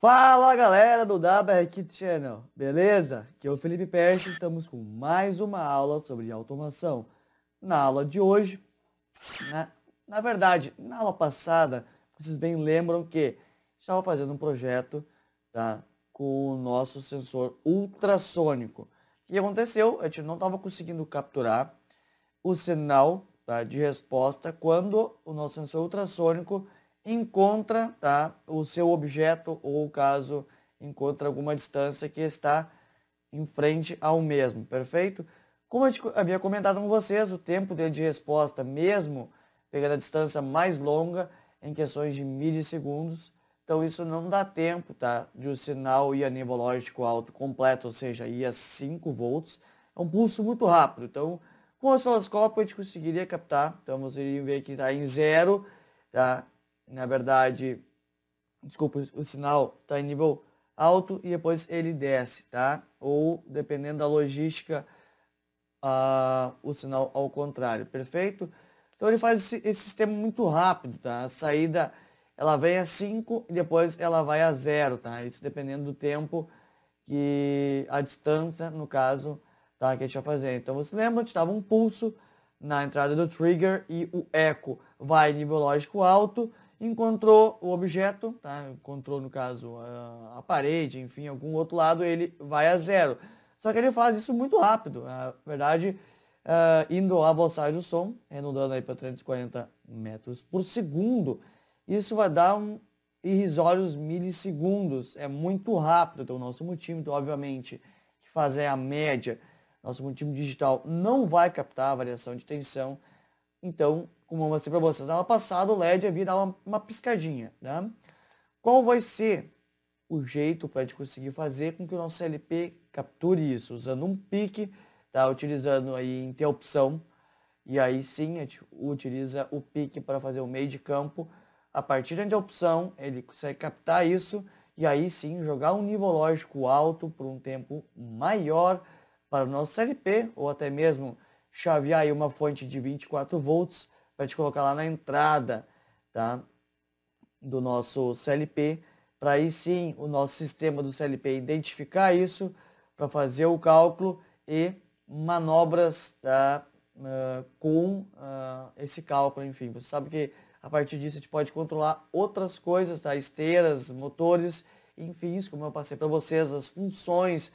Fala galera do WR Kit Channel, beleza? Aqui é o Felipe Peixe, estamos com mais uma aula sobre automação. Na aula de hoje, na verdade, na aula passada, vocês bem lembram que estava fazendo um projeto, tá, com o nosso sensor ultrassônico. O que aconteceu? A gente não estava conseguindo capturar o sinal, tá, de resposta quando o nosso sensor ultrassônico encontra, tá, o seu objeto ou caso encontra alguma distância que está em frente ao mesmo, perfeito? Como eu havia comentado com vocês, o tempo dele de resposta, mesmo pegando a distância mais longa, em questões de milissegundos, então isso não dá tempo, tá, de o sinal ir a nível lógico alto completo, ou seja, ir a 5 volts, é um pulso muito rápido, então com o osciloscópio a gente conseguiria captar, então vocês iriam ver que está em zero, tá? Na verdade, desculpa, o sinal está em nível alto e depois ele desce, tá? Ou, dependendo da logística, o sinal ao contrário, perfeito? Então ele faz esse sistema muito rápido, tá? A saída, ela vem a 5 e depois ela vai a zero, tá? Isso dependendo do tempo que a distância, no caso, tá, que a gente vai fazer. Então você lembra, a gente dava um pulso na entrada do trigger e o eco vai em nível lógico alto, encontrou o objeto, tá? Encontrou no caso a parede, enfim, algum outro lado, ele vai a zero. Só que ele faz isso muito rápido, na verdade, indo à velocidade do som, redundando aí para 340 metros por segundo, isso vai dar irrisórios milissegundos. É muito rápido. Então, o nosso multímetro, obviamente, que fazer a média, nosso multímetro digital não vai captar a variação de tensão. Então, como eu mostrei para vocês na aula passada, o LED havia dar uma piscadinha, né? Qual vai ser o jeito para a gente conseguir fazer com que o nosso CLP capture isso? Usando um pique, tá? Utilizando aí interrupção. E aí sim, a gente utiliza o pique para fazer o meio de campo. A partir da interrupção, ele consegue captar isso e aí sim jogar um nível lógico alto por um tempo maior para o nosso CLP, ou até mesmo chavear aí uma fonte de 24 volts para a gente colocar lá na entrada, tá, do nosso CLP, para aí sim o nosso sistema do CLP identificar isso, para fazer o cálculo e manobras, tá, com esse cálculo, enfim. Você sabe que a partir disso a gente pode controlar outras coisas, tá? Esteiras, motores, enfim, isso como eu passei para vocês, as funções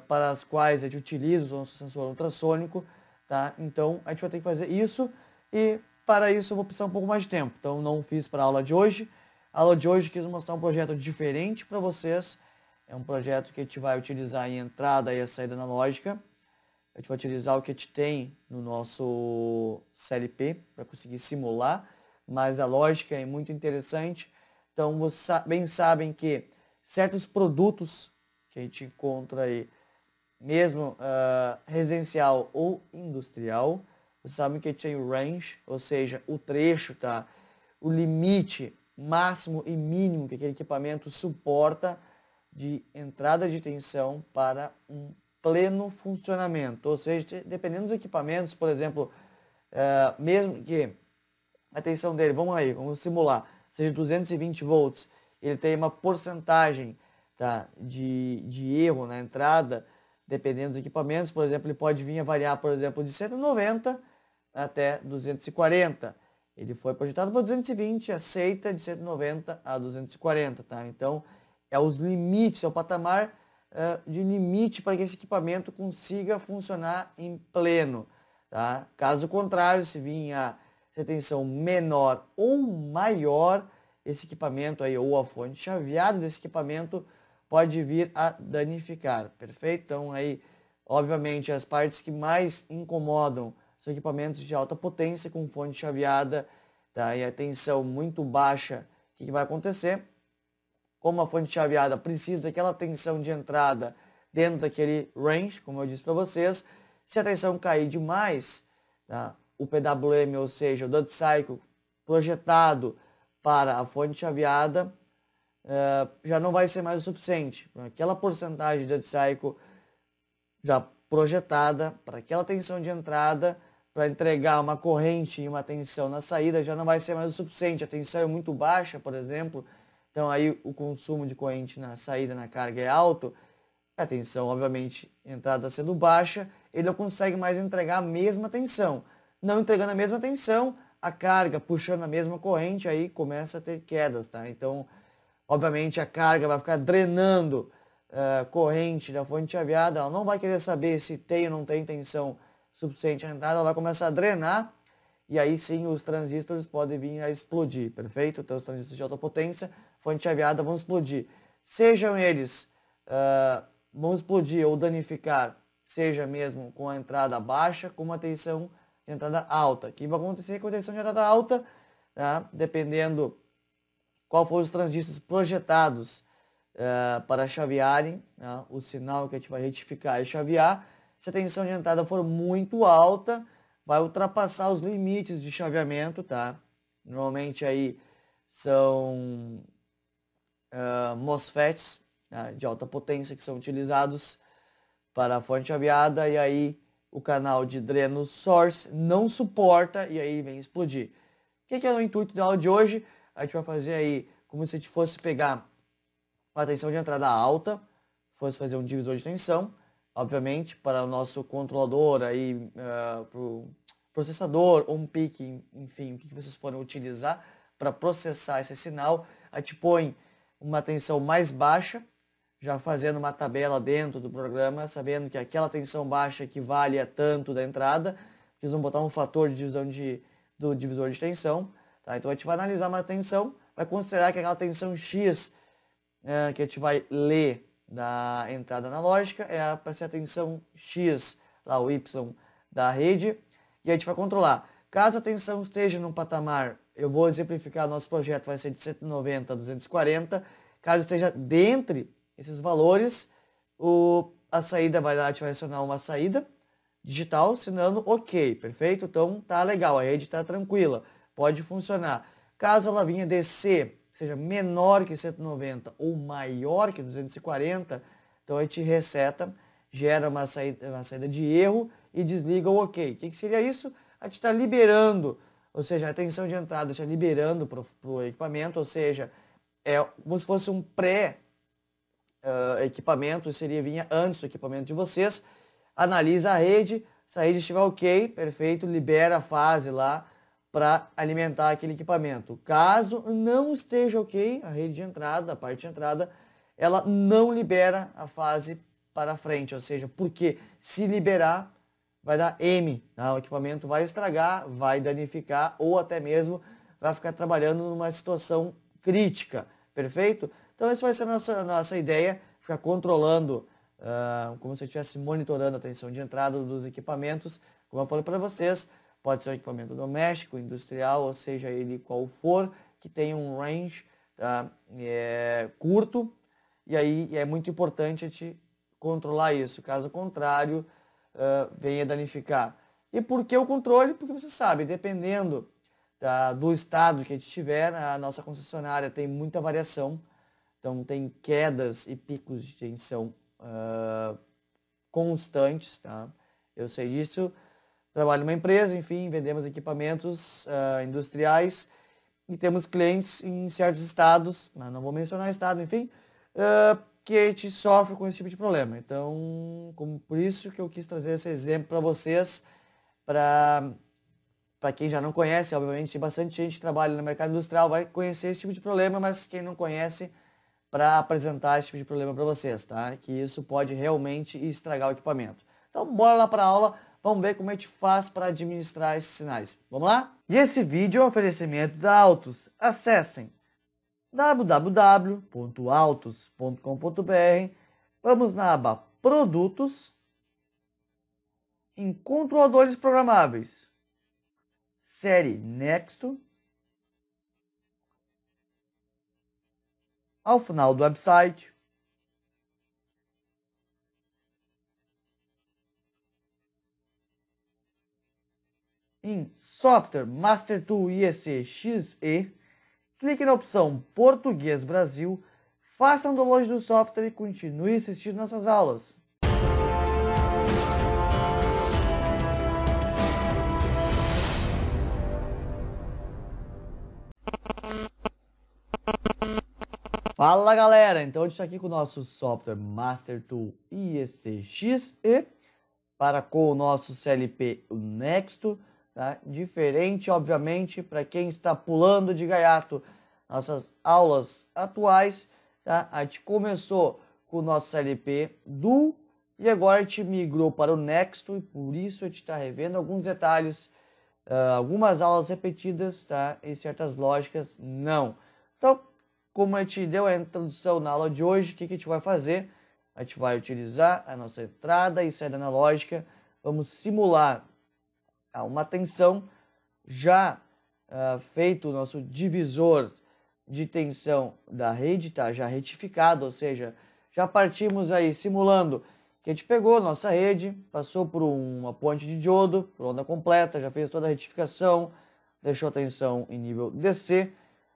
para as quais a gente utiliza o nosso sensor ultrassônico, tá? Então a gente vai ter que fazer isso e para isso eu vou precisar um pouco mais de tempo. Então não fiz para a aula de hoje. A aula de hoje quis mostrar um projeto diferente para vocês. É um projeto que a gente vai utilizar em entrada e a saída analógica. A gente vai utilizar o que a gente tem no nosso CLP para conseguir simular, mas a lógica é muito interessante. Então, vocês bem sabem que certos produtos que a gente encontra aí, mesmo residencial ou industrial, vocês sabem que a gente tem o range, ou seja, o trecho, tá? O limite máximo e mínimo que aquele equipamento suporta de entrada de tensão para um pleno funcionamento. Ou seja, dependendo dos equipamentos, por exemplo, mesmo que a tensão dele, vamos simular, seja 220 volts, ele tem uma porcentagem, tá, de erro na entrada, dependendo dos equipamentos, por exemplo, ele pode vir a variar, por exemplo, de 190 até 240. Ele foi projetado para 220, aceita de 190 a 240, tá? Então, é os limites, é o patamar de limite para que esse equipamento consiga funcionar em pleno, tá? Caso contrário, se vir a tensão menor ou maior, esse equipamento aí, ou a fonte chaveada desse equipamento, pode vir a danificar, perfeito? Então aí, obviamente, as partes que mais incomodam são equipamentos de alta potência com fonte chaveada, tá? E a tensão muito baixa, o que vai acontecer? Como a fonte chaveada precisa daquela tensão de entrada dentro daquele range, como eu disse para vocês, se a tensão cair demais, tá? O PWM, ou seja, o duty cycle projetado para a fonte chaveada, já não vai ser mais o suficiente. Aquela porcentagem de duty cycle já projetada para aquela tensão de entrada, para entregar uma corrente e uma tensão na saída, já não vai ser mais o suficiente. A tensão é muito baixa, por exemplo, então aí o consumo de corrente na saída, na carga é alto, a tensão, obviamente, entrada sendo baixa, ele não consegue mais entregar a mesma tensão. Não entregando a mesma tensão, a carga puxando a mesma corrente, aí começa a ter quedas, tá? Então, obviamente, a carga vai ficar drenando corrente da fonte chaveada, ela não vai querer saber se tem ou não tem tensão suficiente na entrada, ela vai começar a drenar, e aí sim os transistores podem vir a explodir, perfeito? Então, os transistores de alta potência, fonte chaveada, vão explodir. Sejam eles, vão explodir ou danificar, seja mesmo com a entrada baixa, com uma tensão de entrada alta. O que vai acontecer com a tensão de entrada alta, tá? Dependendo qual foram os transistores projetados para chavearem, tá? O sinal que a gente vai retificar e chavear. Se a tensão de entrada for muito alta, vai ultrapassar os limites de chaveamento, tá? Normalmente aí são MOSFETs, tá? De alta potência que são utilizados para a fonte chaveada, e aí o canal de dreno source não suporta e aí vem explodir. O que é o intuito da aula de hoje? A gente vai fazer aí como se a gente fosse pegar uma tensão de entrada alta, fosse fazer um divisor de tensão, obviamente, para o nosso controlador, aí, para o processador, ou um PIC, enfim, o que vocês forem utilizar para processar esse sinal. A gente põe uma tensão mais baixa, já fazendo uma tabela dentro do programa, sabendo que aquela tensão baixa equivale a tanto da entrada, eles vão botar um fator de divisão do divisor de tensão. Tá? Então a gente vai analisar uma tensão, vai considerar que aquela tensão X que a gente vai ler da entrada analógica é para ser a tensão X, lá o Y da rede, e a gente vai controlar. Caso a tensão esteja num patamar, eu vou exemplificar, nosso projeto vai ser de 190 a 240, caso esteja dentre esses valores, a saída a gente vai acionar uma saída digital, sinando ok, perfeito? Então tá legal, a rede está tranquila, pode funcionar. Caso ela vinha descer, seja menor que 190 ou maior que 240, então a gente reseta, gera uma saída de erro e desliga o ok. O que seria isso? A gente está liberando, ou seja, a tensão de entrada está liberando para o equipamento, ou seja, é como se fosse um pré-equipamento, vinha antes do equipamento de vocês, analisa a rede, se a rede estiver ok, perfeito, libera a fase lá para alimentar aquele equipamento. Caso não esteja ok, a rede de entrada, a parte de entrada, ela não libera a fase para frente, ou seja, porque se liberar, vai dar M, tá? O equipamento vai estragar, vai danificar ou até mesmo vai ficar trabalhando numa situação crítica, perfeito? Então essa vai ser a nossa ideia, ficar controlando, como se eu estivesse monitorando a tensão de entrada dos equipamentos, como eu falei para vocês, pode ser um equipamento doméstico, industrial, ou seja, ele qual for, que tenha um range curto, e aí é muito importante a gente controlar isso, caso contrário, venha danificar. E por que o controle? Porque você sabe, dependendo do estado que a gente tiver, a nossa concessionária tem muita variação, então tem quedas e picos de tensão constantes, tá? Eu sei disso. Trabalho numa empresa, enfim, vendemos equipamentos industriais e temos clientes em certos estados, não vou mencionar estado, enfim, que a gente sofre com esse tipo de problema. Então, por isso que eu quis trazer esse exemplo para vocês, para quem já não conhece, obviamente, bastante gente que trabalha no mercado industrial vai conhecer esse tipo de problema, mas quem não conhece, para apresentar esse tipo de problema para vocês, tá? Que isso pode realmente estragar o equipamento. Então, bora lá para a aula. Vamos ver como a gente faz para administrar esses sinais. Vamos lá? E esse vídeo é um oferecimento da Altus. Acessem www.altus.com.br. Vamos na aba Produtos, em Controladores Programáveis, série Nexto. Ao final do website, em Software Master Tool IEC XE, clique na opção Português Brasil, faça um download do software e continue assistindo nossas aulas. Fala galera, então a gente está aqui com o nosso software Master Tool IECX e para com o nosso CLP o Nexto, tá? Diferente obviamente para quem está pulando de gaiato nossas aulas atuais, tá? A gente começou com o nosso CLP Duo e agora a gente migrou para o Nexto e por isso a gente está revendo alguns detalhes, algumas aulas repetidas, tá? E certas lógicas não. Então, como a gente deu a introdução na aula de hoje, o que a gente vai fazer? A gente vai utilizar a nossa entrada e saída analógica, vamos simular uma tensão, já feito o nosso divisor de tensão da rede, tá? Já retificado, ou seja, já partimos aí simulando que a gente pegou nossa rede, passou por uma ponte de diodo, por onda completa, já fez toda a retificação, deixou a tensão em nível DC,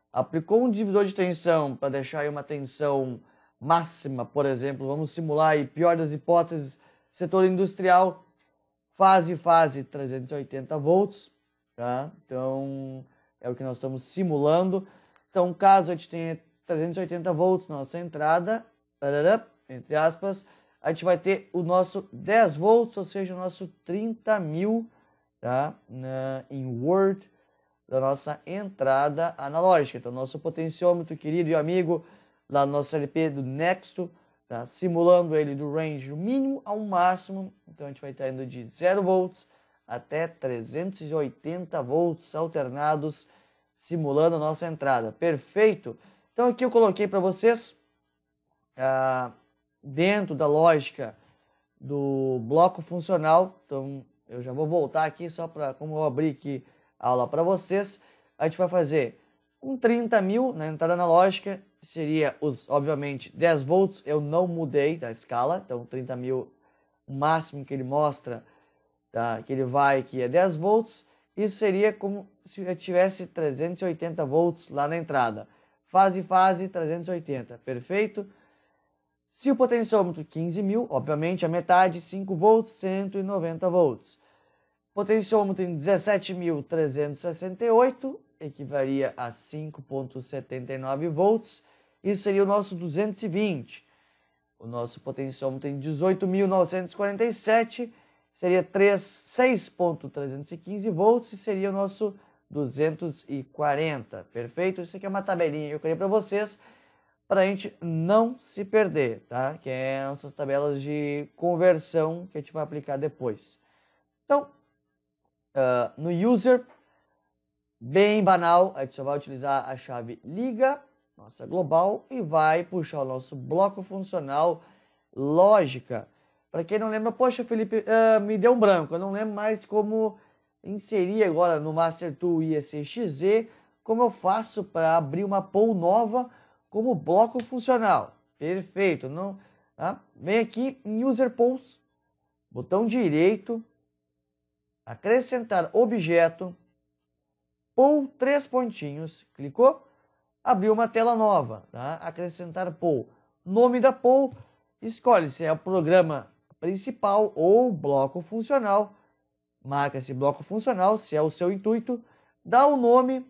aplicou um divisor de tensão para deixar aí uma tensão máxima, por exemplo, vamos simular aí, pior das hipóteses, setor industrial, fase 380 volts, tá? Então, é o que nós estamos simulando. Então, caso a gente tenha 380 volts na nossa entrada, entre aspas, a gente vai ter o nosso 10 volts, ou seja, o nosso 30.000, tá? Em Word, da nossa entrada analógica. Então, nosso potenciômetro querido e amigo lá no nosso LP do Nexto, tá? Simulando ele do range mínimo ao máximo. Então, a gente vai estar indo de 0 volts até 380 volts alternados, simulando a nossa entrada. Perfeito? Então, aqui eu coloquei para vocês, dentro da lógica do bloco funcional. Então, eu já vou voltar aqui só para, como eu abri aqui a aula para vocês, a gente vai fazer um 30.000 na entrada analógica, seria obviamente 10 volts, eu não mudei da escala, então 30.000, o máximo que ele mostra, tá, que ele vai, que é 10 volts, isso seria como se eu tivesse 380 volts lá na entrada, fase 380, perfeito? Se o potenciômetro 15.000, obviamente a metade, 5 volts, 190 volts. Potenciômetro em 17.368, equivalia a 5,79 volts. Isso seria o nosso 220. O nosso potenciômetro em 18.947 seria 6,315 volts e seria o nosso 240. Perfeito? Isso aqui é uma tabelinha que eu criei para vocês, para a gente não se perder, tá? Que é essas tabelas de conversão que a gente vai aplicar depois. Então, no user, bem banal, a gente só vai utilizar a chave liga, nossa global, e vai puxar o nosso bloco funcional lógica. Para quem não lembra, poxa Felipe, me deu um branco, eu não lembro mais como inserir agora no Master Tool IECXZ, como eu faço para abrir uma pool nova como bloco funcional. Perfeito, não, tá? Vem aqui em User Pools, botão direito, acrescentar objeto, pool 3 pontinhos, clicou, abriu uma tela nova, tá? Acrescentar pool, nome da pool, escolhe se é o programa principal ou bloco funcional, marca esse bloco funcional, se é o seu intuito, dá o nome,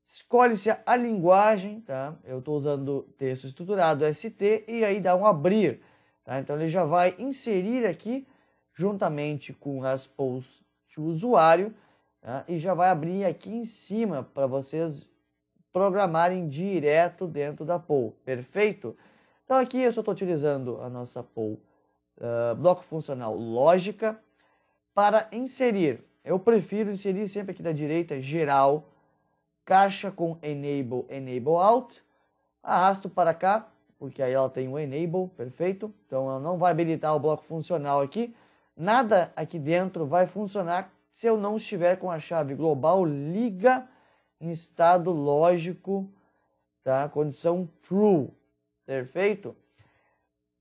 escolhe-se a linguagem, tá? Eu estou usando texto estruturado ST e aí dá um abrir, tá? Então ele já vai inserir aqui juntamente com as pools de usuário, tá? E já vai abrir aqui em cima para vocês programarem direto dentro da pool. Perfeito? Então aqui eu só estou utilizando a nossa pool bloco funcional lógica para inserir. Eu prefiro inserir sempre aqui da direita geral, caixa com enable out, arrasto para cá, porque aí ela tem o enable, perfeito? Então ela não vai habilitar o bloco funcional aqui, nada aqui dentro vai funcionar se eu não estiver com a chave global liga em estado lógico, tá? Condição true, perfeito?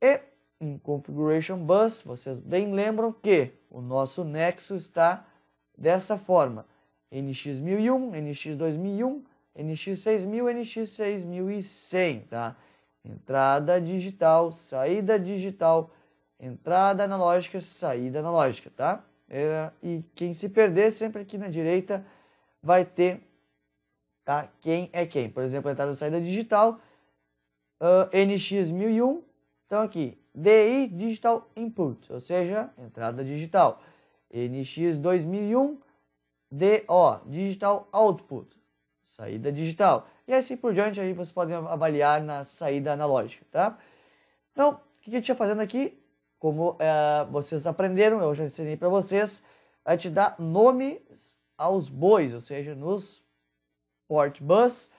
E em configuration bus, vocês bem lembram que o nosso nexo está dessa forma: NX1001, NX2001, NX6000, NX6100, tá? Entrada digital, saída digital, entrada analógica, saída analógica, tá? E quem se perder, sempre aqui na direita vai ter, tá? Quem é quem. Por exemplo, a entrada e saída digital, NX1001, então aqui, DI Digital Input, ou seja, entrada digital. NX2001, DO, Digital Output, saída digital. E assim por diante, aí vocês podem avaliar na saída analógica, tá? Então, o que a gente está fazendo aqui? Como vocês aprenderam, eu já ensinei para vocês, a te dar nomes aos bois, ou seja, nos port bus,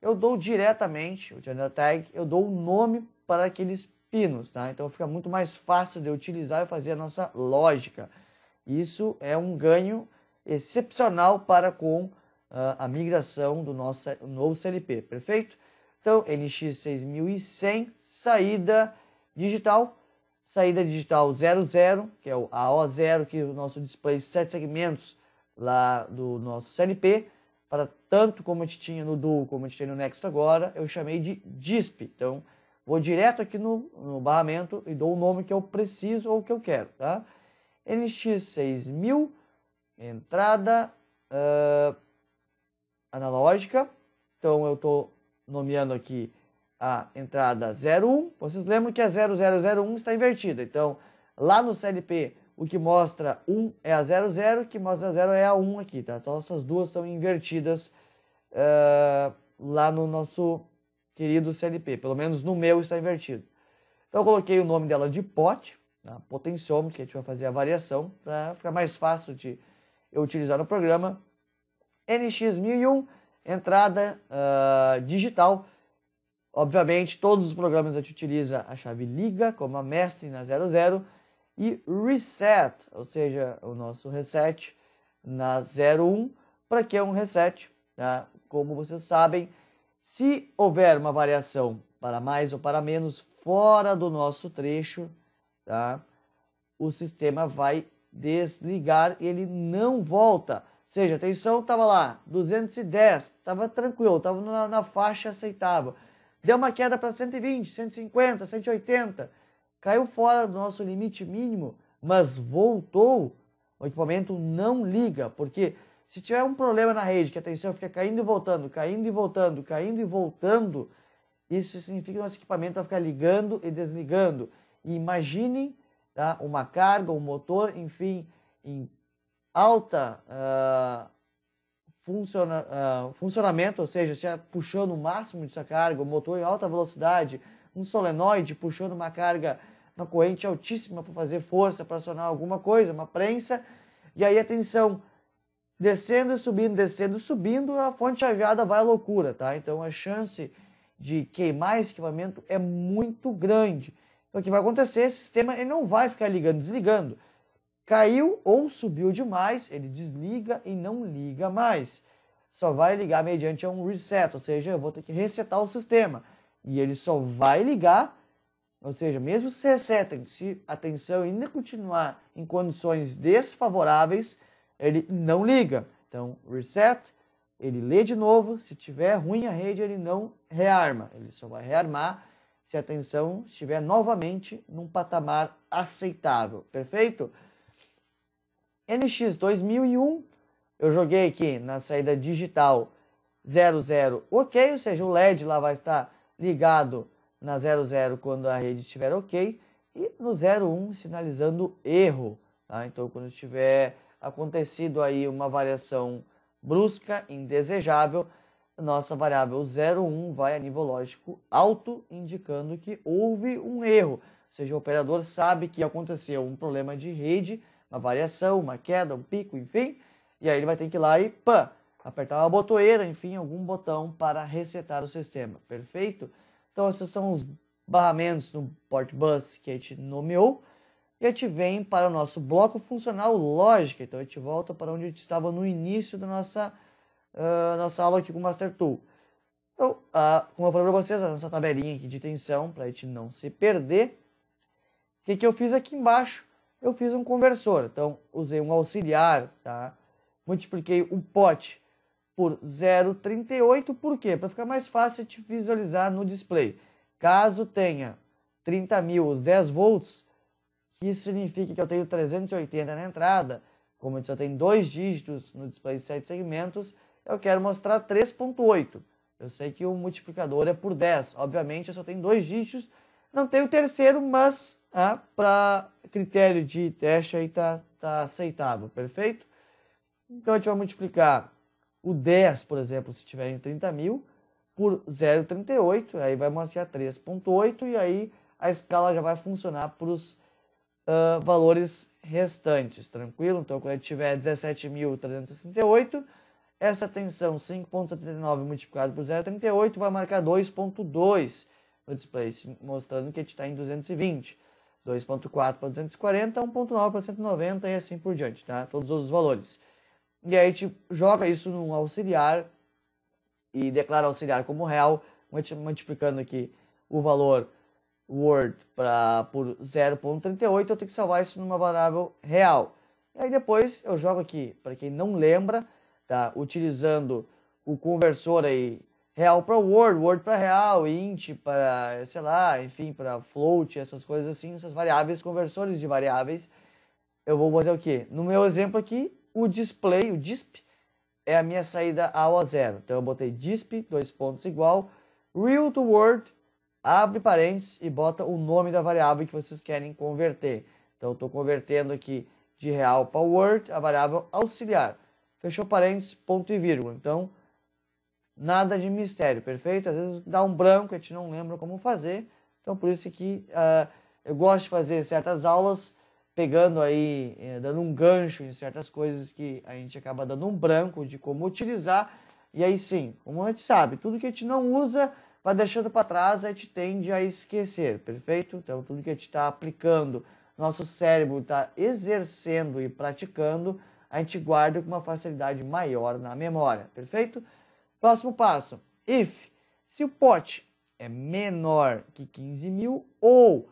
eu dou diretamente, o channel tag, eu dou um nome para aqueles pinos, tá? Então fica muito mais fácil de utilizar e fazer a nossa lógica. Isso é um ganho excepcional para com a migração do nosso novo CLP, perfeito? Então, NX6100, saída digital 00, que é o AO0, que é o nosso display 7 segmentos lá do nosso CLP, para tanto como a gente tinha no Duo, como a gente tem no Next agora, eu chamei de DISP. Então, vou direto aqui no barramento e dou o nome que eu preciso ou que eu quero, tá? NX6000, entrada analógica. Então, eu estou nomeando aqui a entrada 01. Vocês lembram que a 0001 está invertida. Então, lá no CLP, o que mostra 1 é a 00, o que mostra 0 é a 1 aqui, tá? Então, essas duas estão invertidas lá no nosso querido CLP. Pelo menos no meu está invertido. Então, eu coloquei o nome dela de pot, tá? Potenciômetro, que a gente vai fazer a variação, para ficar mais fácil de eu utilizar no programa. NX1001, entrada digital. Obviamente, todos os programas a gente utiliza a chave liga, como a mestre na 00, e reset, ou seja, o nosso reset na 01. Para que é um reset? Tá? Como vocês sabem, se houver uma variação para mais ou para menos fora do nosso trecho, tá? O sistema vai desligar e ele não volta. Ou seja, a tensão estava lá, 210, estava tranquilo, estava na faixa aceitável. Deu uma queda para 120, 150, 180, caiu fora do nosso limite mínimo, mas voltou, o equipamento não liga, porque se tiver um problema na rede, que a tensão fica caindo e voltando, caindo e voltando, caindo e voltando, isso significa que o nosso equipamento vai ficar ligando e desligando. E imaginem, tá, uma carga, um motor, enfim, em alta funcionamento, ou seja, já puxando o máximo de sua carga, o motor em alta velocidade, um solenoide puxando uma carga, uma corrente altíssima para fazer força, para acionar alguma coisa, uma prensa, e aí a tensão descendo e subindo, a fonte chaveada vai à loucura, tá? Então a chance de queimar esse equipamento é muito grande. Então o que vai acontecer? Esse sistema ele não vai ficar ligando, desligando. Caiu ou subiu demais, ele desliga e não liga mais. Só vai ligar mediante um reset, ou seja, eu vou ter que resetar o sistema. E ele só vai ligar, ou seja, mesmo se resetem, se a tensão ainda continuar em condições desfavoráveis, ele não liga. Então, reset, ele lê de novo, se tiver ruim a rede, ele não rearma. Ele só vai rearmar se a tensão estiver novamente num patamar aceitável. Perfeito? NX2001, eu joguei aqui na saída digital 00 ok, ou seja, o LED lá vai estar ligado na 00 quando a rede estiver ok, e no 01 sinalizando erro, tá? Então quando tiver acontecido aí uma variação brusca, indesejável, nossa variável 01 vai a nível lógico alto, indicando que houve um erro, ou seja, o operador sabe que aconteceu um problema de rede, uma variação, uma queda, um pico, enfim, e aí ele vai ter que ir lá e apertar uma botoeira, enfim, algum botão para resetar o sistema, perfeito? Então esses são os barramentos no port bus que a gente nomeou, e a gente vem para o nosso bloco funcional lógica, então a gente volta para onde a gente estava no início da nossa aula aqui com o Master Tool. Então, como eu falei para vocês, a nossa tabelinha aqui de tensão, para a gente não se perder, o que eu fiz aqui embaixo? Eu fiz um conversor, então usei um auxiliar, tá? Multipliquei o pot por 0,38, por quê? Para ficar mais fácil de visualizar no display. Caso tenha 30.000 os 10 volts, isso significa que eu tenho 380 na entrada, como eu só tenho 2 dígitos no display de 7 segmentos, eu quero mostrar 3.8. Eu sei que o multiplicador é por 10. Obviamente, eu só tenho 2 dígitos. Não tem o terceiro, mas para critério de teste aí tá aceitável, perfeito? Então, a gente vai multiplicar o 10, por exemplo, se tiver em 30 mil, por 0,38, aí vai marcar 3,8 e aí a escala já vai funcionar para os valores restantes, tranquilo? Então, quando a gente tiver 17.368, essa tensão 5,79 multiplicado por 0,38 vai marcar 2,2 no display, mostrando que a gente está em 220. 2,4 para 240, 1,9 para 190 e assim por diante, tá? Todos os valores. E aí a gente joga isso num auxiliar e declara auxiliar como real, multiplicando aqui o valor Word por 0,38, eu tenho que salvar isso numa variável real. E aí depois eu jogo aqui, para quem não lembra, tá? Utilizando o conversor aí, real para Word, Word para real, int para, sei lá, enfim, para float, essas coisas assim, essas variáveis, conversores de variáveis. Eu vou fazer o quê? No meu exemplo aqui, o display, o disp, é a minha saída ao a zero. Então eu botei disp, dois pontos igual, real to Word, abre parênteses e bota o nome da variável que vocês querem converter. Então eu estou convertendo aqui de real para Word a variável auxiliar. Fechou parênteses, ponto e vírgula. Então, nada de mistério, perfeito? Às vezes dá um branco, a gente não lembra como fazer. Então, por isso que eu gosto de fazer certas aulas, pegando aí, dando um gancho em certas coisas que a gente acaba dando um branco de como utilizar. E aí sim, como a gente sabe, tudo que a gente não usa, vai deixando para trás, a gente tende a esquecer, perfeito? Então, tudo que a gente está aplicando, nosso cérebro está exercendo e praticando, a gente guarda com uma facilidade maior na memória, perfeito? Próximo passo, if, se o pote é menor que 15 mil ou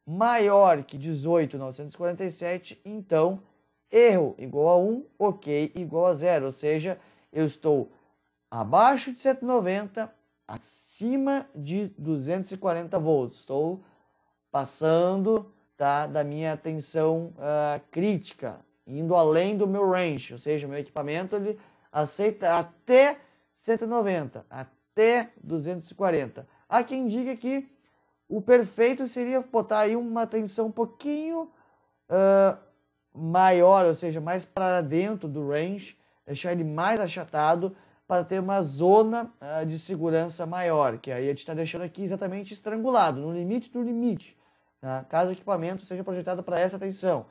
maior que 18.947, então erro igual a 1, ok igual a 0, ou seja, eu estou abaixo de 190, acima de 240 volts, estou passando, tá, da minha tensão crítica, indo além do meu range, ou seja, meu equipamento ele aceita até 190, até 240. Há quem diga que o perfeito seria botar aí uma tensão um pouquinho maior, ou seja, mais para dentro do range, deixar ele mais achatado para ter uma zona de segurança maior, que aí a gente está deixando aqui exatamente estrangulado, no limite do limite, tá? Caso o equipamento seja projetado para essa tensão.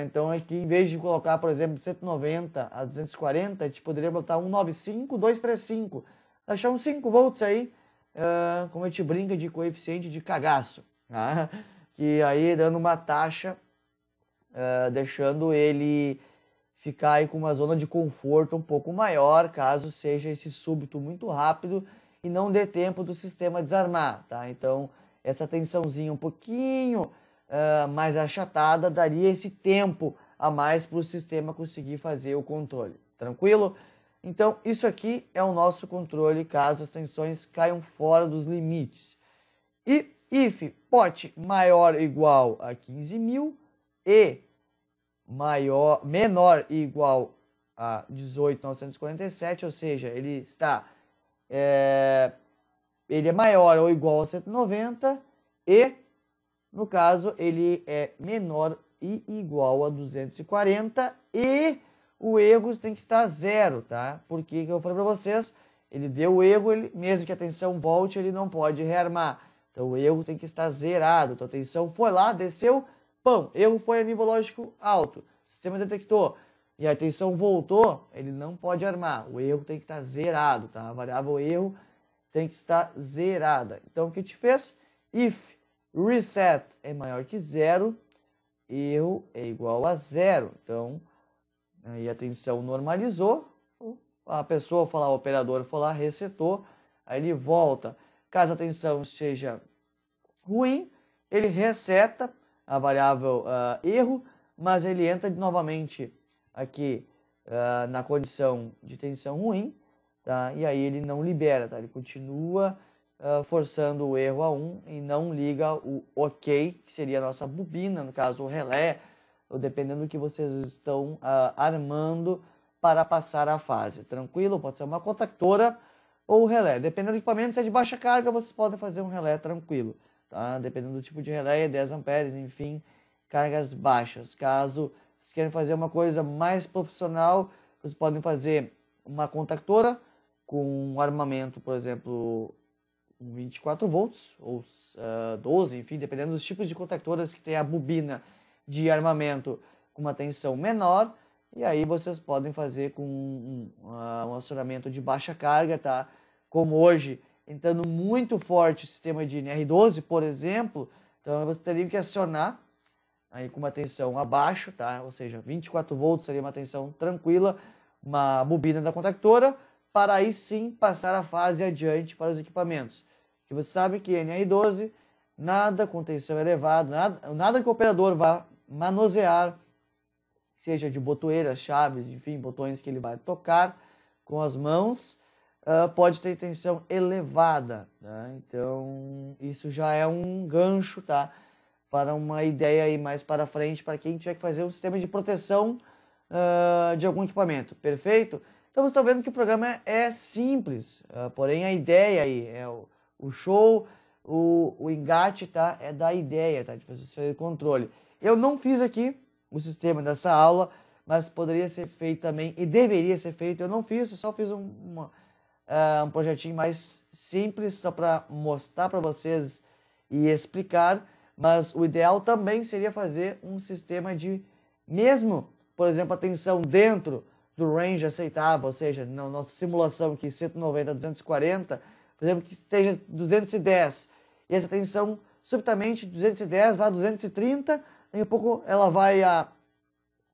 Então aqui, em vez de colocar, por exemplo, de 190 a 240, a gente poderia botar 195, 235, deixar uns 5 volts aí, como a gente brinca de coeficiente de cagaço, tá? Que aí dando uma taxa, deixando ele ficar aí com uma zona de conforto um pouco maior, caso seja esse súbito muito rápido e não dê tempo do sistema desarmar, tá? Então, essa tensãozinha um pouquinho mais achatada daria esse tempo a mais para o sistema conseguir fazer o controle, tranquilo? Então, isso aqui é o nosso controle caso as tensões caiam fora dos limites. E if pote maior ou igual a 15 mil e menor ou igual a 18.947, ou seja, ele é maior ou igual a 190 e, no caso, ele é menor e igual a 240 e o erro tem que estar zero, tá? Porque, que eu falei para vocês, ele deu o erro, mesmo que a tensão volte, ele não pode rearmar. Então, o erro tem que estar zerado. Então, a tensão foi lá, desceu, pão, erro foi a nível lógico alto. O sistema detectou e a tensão voltou, ele não pode armar. O erro tem que estar zerado, tá? A variável erro tem que estar zerada. Então, o que a gente fez? If reset é maior que zero, erro é igual a zero. Então, aí a tensão normalizou, a pessoa foi lá, o operador foi lá, resetou, aí ele volta. Caso a tensão seja ruim, ele reseta a variável erro, mas ele entra novamente aqui na condição de tensão ruim, tá? E aí ele não libera, tá? Ele continua forçando o erro a 1 e não liga o OK, que seria a nossa bobina, no caso o relé, ou dependendo do que vocês estão armando para passar a fase. Tranquilo? Pode ser uma contactora ou relé. Dependendo do equipamento, se é de baixa carga, vocês podem fazer um relé tranquilo, tá? Dependendo do tipo de relé, 10 amperes, enfim, cargas baixas. Caso vocês queiram fazer uma coisa mais profissional, vocês podem fazer uma contactora com um armamento, por exemplo, 24 volts ou 12, enfim, dependendo dos tipos de contactoras que tem a bobina de armamento com uma tensão menor, e aí vocês podem fazer com um acionamento de baixa carga, tá? Como hoje, entrando muito forte o sistema de NR12, por exemplo, então você teria que acionar aí com uma tensão abaixo, tá? Ou seja, 24 volts seria uma tensão tranquila, uma bobina da contactora, para aí sim passar a fase adiante para os equipamentos. Que você sabe que NR12, nada com tensão elevada, nada que o operador vá manusear, seja de botoeiras, chaves, enfim, botões que ele vai tocar com as mãos, pode ter tensão elevada, né? Então, isso já é um gancho, tá? Para uma ideia aí mais para frente, para quem tiver que fazer um sistema de proteção de algum equipamento, perfeito? Então, vocês estão vendo que o programa é simples, porém a ideia aí é o show, o engate, tá? É da ideia, tá? De vocês fazerem controle. Eu não fiz aqui o sistema dessa aula, mas poderia ser feito também e deveria ser feito. Eu não fiz, eu só fiz um projetinho mais simples, só para mostrar para vocês e explicar, mas o ideal também seria fazer um sistema de, mesmo, por exemplo, a tensão dentro do range aceitável, ou seja, na nossa simulação aqui 190 a 240, por exemplo, que esteja 210, e essa tensão subitamente 210 vai a 230, daqui a pouco ela vai a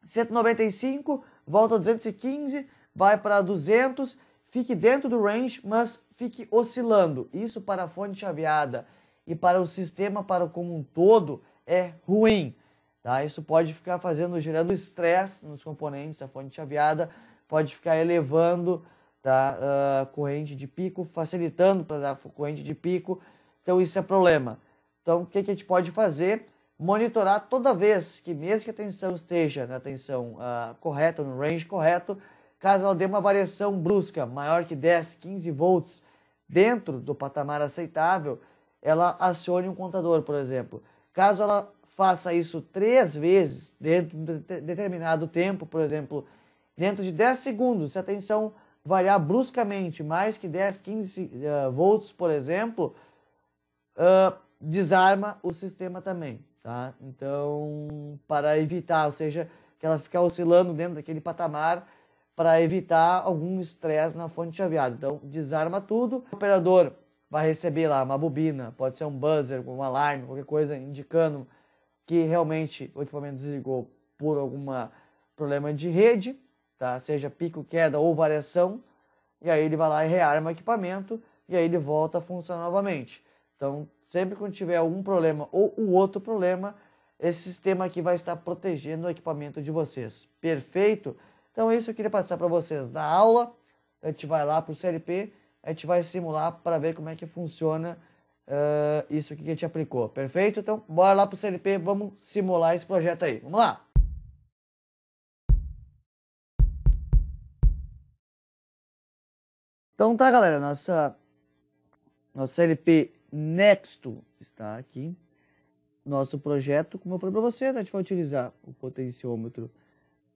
195, volta a 215, vai para 200, fique dentro do range, mas fique oscilando. Isso para a fonte chaveada e para o sistema como um todo é ruim, tá? Isso pode ficar gerando estresse nos componentes, a fonte chaveada pode ficar elevando, tá? Corrente de pico, facilitando para dar corrente de pico, então isso é problema. Então o que a gente pode fazer? Monitorar toda vez que, mesmo que a tensão esteja na tensão correta, no range correto, caso ela dê uma variação brusca maior que 10, 15 volts dentro do patamar aceitável, ela acione um contador, por exemplo. Caso ela faça isso 3 vezes dentro de determinado tempo, por exemplo, dentro de 10 segundos, se a tensão variar bruscamente mais que 10, 15 volts, por exemplo, desarma o sistema também, tá? Então, para evitar, ou seja, que ela ficar oscilando dentro daquele patamar, para evitar algum estresse na fonte chaveada. Então, desarma tudo. O operador vai receber lá uma bobina, pode ser um buzzer, um alarme, qualquer coisa indicando que realmente o equipamento desligou por algum problema de rede, tá? Seja pico, queda ou variação, e aí ele vai lá e rearma o equipamento, e aí ele volta a funcionar novamente. Então, sempre quando tiver algum problema ou o outro problema, esse sistema aqui vai estar protegendo o equipamento de vocês. Perfeito? Então, isso eu queria passar para vocês da aula. A gente vai lá para o CLP, a gente vai simular para ver como é que funciona isso aqui que a gente aplicou. Perfeito? Então, bora lá para o CLP, vamos simular esse projeto aí. Vamos lá! Então tá, galera, nossa CLP Nexto está aqui. Nosso projeto, como eu falei para vocês, a gente vai utilizar o potenciômetro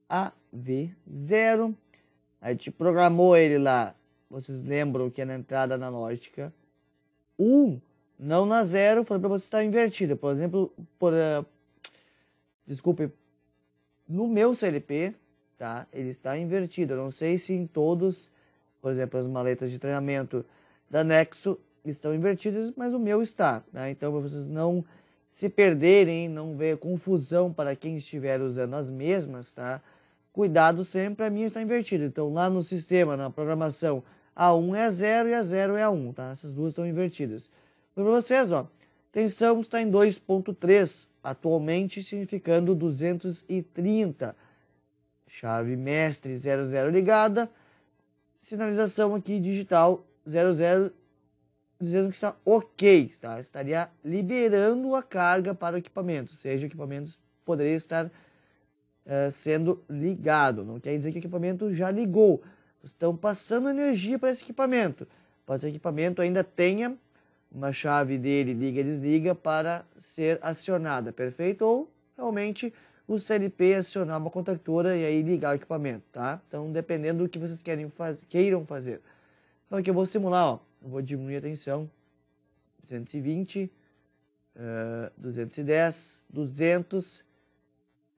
AV0. A gente programou ele lá, vocês lembram que é na entrada analógica 1, não na 0, falei para vocês estar invertida. Por exemplo, desculpe, no meu CLP, tá? Ele está invertido. Eu não sei se em todos, por exemplo, as maletas de treinamento da Nexo estão invertidas, mas o meu está, tá? Então, para vocês não se perderem, não ver confusão para quem estiver usando as mesmas, tá? Cuidado sempre, a minha está invertida. Então, lá no sistema, na programação, A1 é a 0 e a 0 é a 1, tá? Essas duas estão invertidas. Para vocês, ó, tensão está em 2.3, atualmente significando 230. Chave mestre 00 ligada, sinalização aqui digital 00 dizendo que está ok, tá? Estaria liberando a carga para o equipamento, ou seja, o equipamento poderia estar sendo ligado, não quer dizer que o equipamento já ligou, estão passando energia para esse equipamento, pode ser que o equipamento ainda tenha uma chave dele liga e desliga para ser acionada, perfeito? Ou realmente o CLP acionar uma contactora e aí ligar o equipamento, tá? Então, dependendo do que vocês queiram fazer. Então, aqui eu vou simular, ó. Eu vou diminuir a tensão. 220, 210, 200,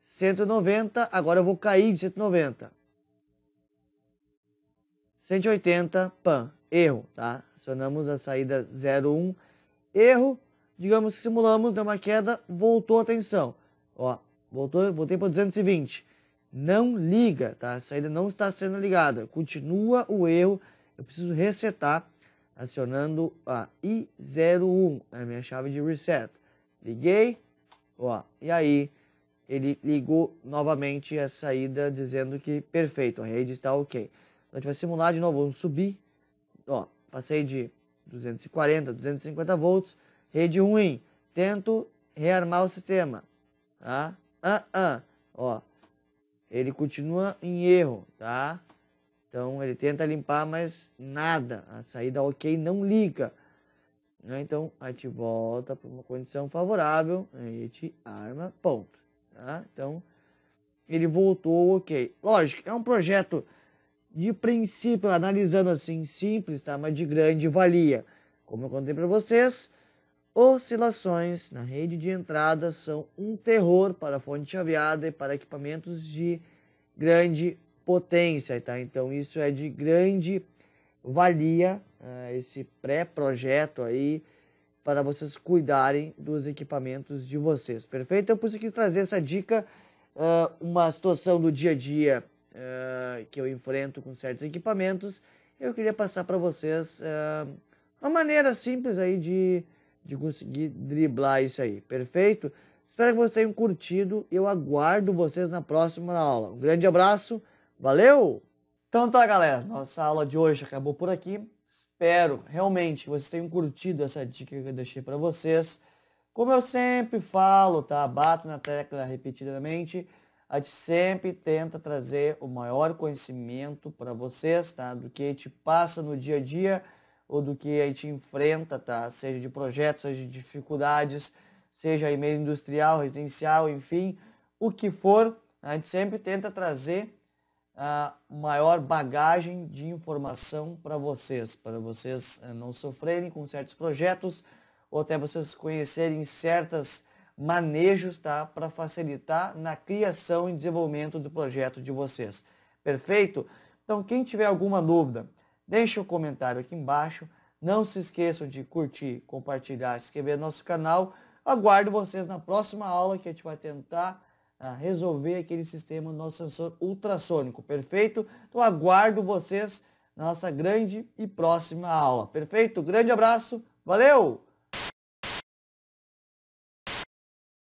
190. Agora eu vou cair de 190. 180, pan. Erro, tá? Acionamos a saída 01. Erro. Digamos que simulamos, deu uma queda, voltou a tensão. Ó, voltei para 220. Não liga, tá? A saída não está sendo ligada. Continua o erro. Eu preciso resetar, acionando a I01, a minha chave de reset. Liguei, ó, e aí ele ligou novamente a saída, dizendo que perfeito, a rede está ok. Então a gente vai simular de novo, vamos subir, ó, passei de 240, 250 volts, rede ruim, tento rearmar o sistema, tá? Ó, ele continua em erro, tá? Então ele tenta limpar, mas nada, a saída ok não liga. Então a gente volta para uma condição favorável, a gente arma, ponto. Tá? Então ele voltou ok. Lógico, é um projeto de princípio, analisando assim, simples, tá? Mas de grande valia. Como eu contei para vocês, oscilações na rede de entrada são um terror para a fonte chaveada e para equipamentos de grande potência, tá? Então isso é de grande valia, esse pré-projeto aí, para vocês cuidarem dos equipamentos de vocês, perfeito? Então por isso eu quis trazer essa dica, uma situação do dia a dia que eu enfrento com certos equipamentos. Eu queria passar para vocês uma maneira simples aí de conseguir driblar isso aí, perfeito? Espero que vocês tenham curtido, eu aguardo vocês na próxima aula. Um grande abraço, valeu! Então tá, galera, nossa aula de hoje acabou por aqui. Espero realmente que vocês tenham curtido essa dica que eu deixei para vocês. Como eu sempre falo, tá? Bato na tecla repetidamente. A gente sempre tenta trazer o maior conhecimento para vocês, tá? Do que a gente passa no dia a dia ou do que a gente enfrenta, tá? Seja de projetos, seja de dificuldades, seja em meio industrial, residencial, enfim, o que for, a gente sempre tenta trazer a maior bagagem de informação para vocês não sofrerem com certos projetos ou até vocês conhecerem certos manejos, tá, para facilitar na criação e desenvolvimento do projeto de vocês. Perfeito? Então, quem tiver alguma dúvida, deixe um comentário aqui embaixo. Não se esqueçam de curtir, compartilhar, se inscrever no nosso canal. Aguardo vocês na próxima aula que a gente vai tentar resolver aquele sistema do nosso sensor ultrassônico, perfeito? Então aguardo vocês na nossa grande e próxima aula, perfeito? Grande abraço, valeu!